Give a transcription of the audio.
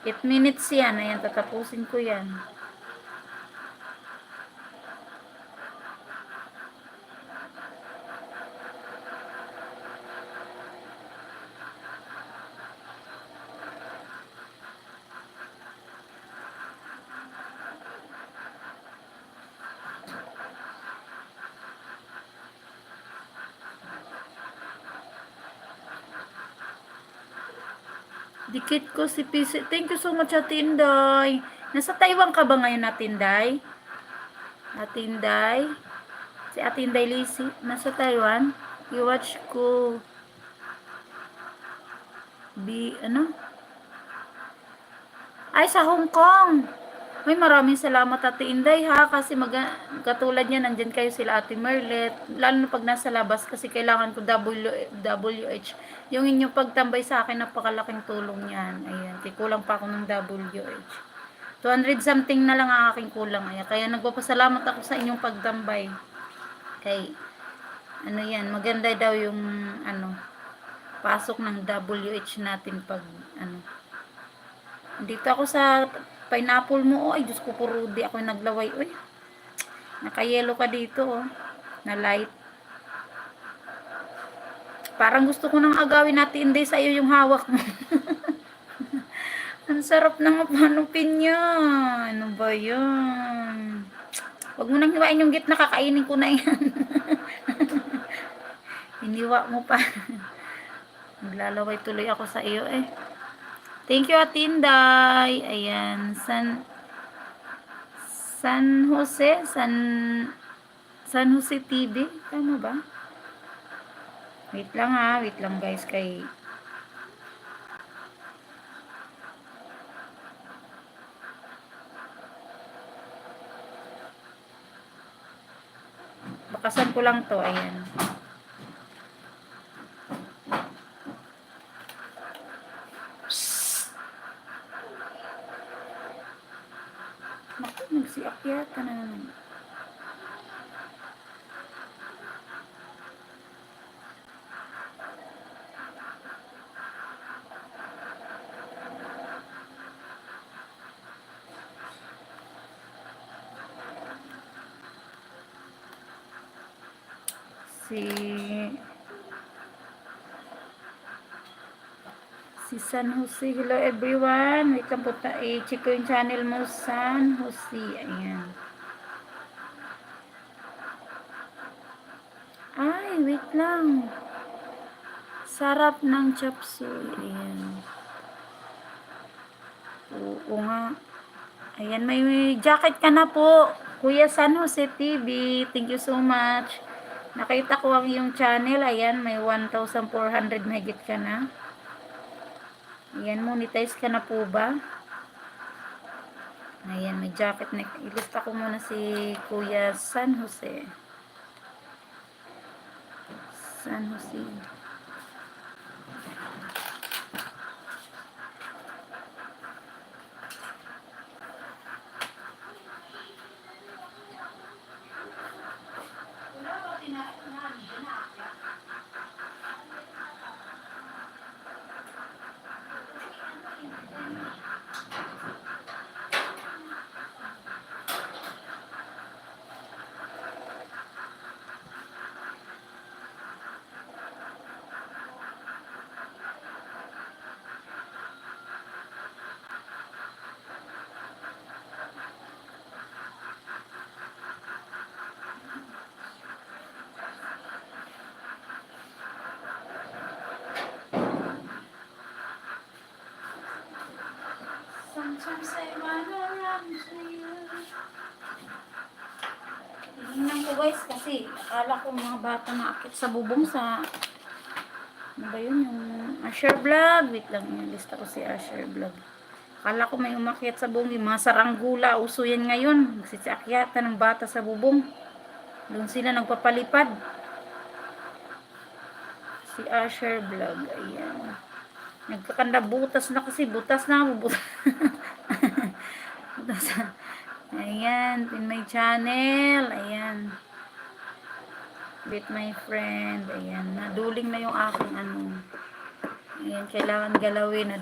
8 minutes yan. Ayan, tatapusin ko yan. Dikit ko si PC. Thank you so much, Atinday. Nasa Taiwan ka ba ngayon, Atinday? Atinday? Si Atinday Lisi. Nasa Taiwan? I-watch ko. Ano? Ay, sa Hong Kong. Ay, maraming salamat, Ate Inday, ha? Kasi katulad niya, nandyan kayo sila, Ate Merlet. Lalo na pag nasa labas, kasi kailangan ko WH. Yung inyong pagtambay sa akin, napakalaking tulong yan. Ayan, kulang pa ako ng WH. 200 something na lang ang aking kulang. Ayan, kaya nagpapasalamat ako sa inyong pagtambay. Kay, ano yan, maganda daw yung, pasok ng WH natin pag, dito ako sa pineapple mo. Ay, Diyos ko, Rudy, ako naglaway. Uy, naka-yellow ka dito, na light. Parang gusto ko nang agawin natin, hindi sa'yo yung hawak mo. Ang sarap ng panupin niya. Ano ba yun? Huwag mo nang hiwain yung gitna, kakainin ko na yan. Hiniwa mo pa. Naglalaway tuloy ako sa iyo, Thank you, Atinday. Ayan. San Jose TV. Tama ba? Wait lang, ha. Wait lang, guys. Bakasan ko lang to. Ayan. Naku, nagsiakyata na naman. Si San Jose. Hello everyone. Wait lang po, i-check ko yung channel mo, San Jose. Ayan. Ay, wait lang. Sarap ng chop suey. Ayan. Oo nga. Ayan, may jacket ka na po. Kuya San Jose TV. Thank you so much. Nakita ko ang iyong channel. Ayan, may 1,400 mahigit ka na. Ayan, monetize ka na po ba? Ayan, may jacket na. Ilista ko muna si Kuya San Jose. San Jose. Sometimes I wanna run to you. Tingnan ko, guys, kasi akala ko mga bata maakit sa bubong sa ano ba yun, yung Asher Vlog. Wait lang, lista ko si Asher Vlog. Akala ko may umakyat sa bubong, yung mga saranggula, uso yan ngayon. Nagsisiakyatan ng bata sa bubong. Doon sila nagpapalipad. Si Asher Vlog, ayan. Nagkakanda, butas na kasi, butas na. Butas na. Ayan, in my channel. Ayan. With my friend. Ayan, naduling na yung aking Ayan, kailangan galawin.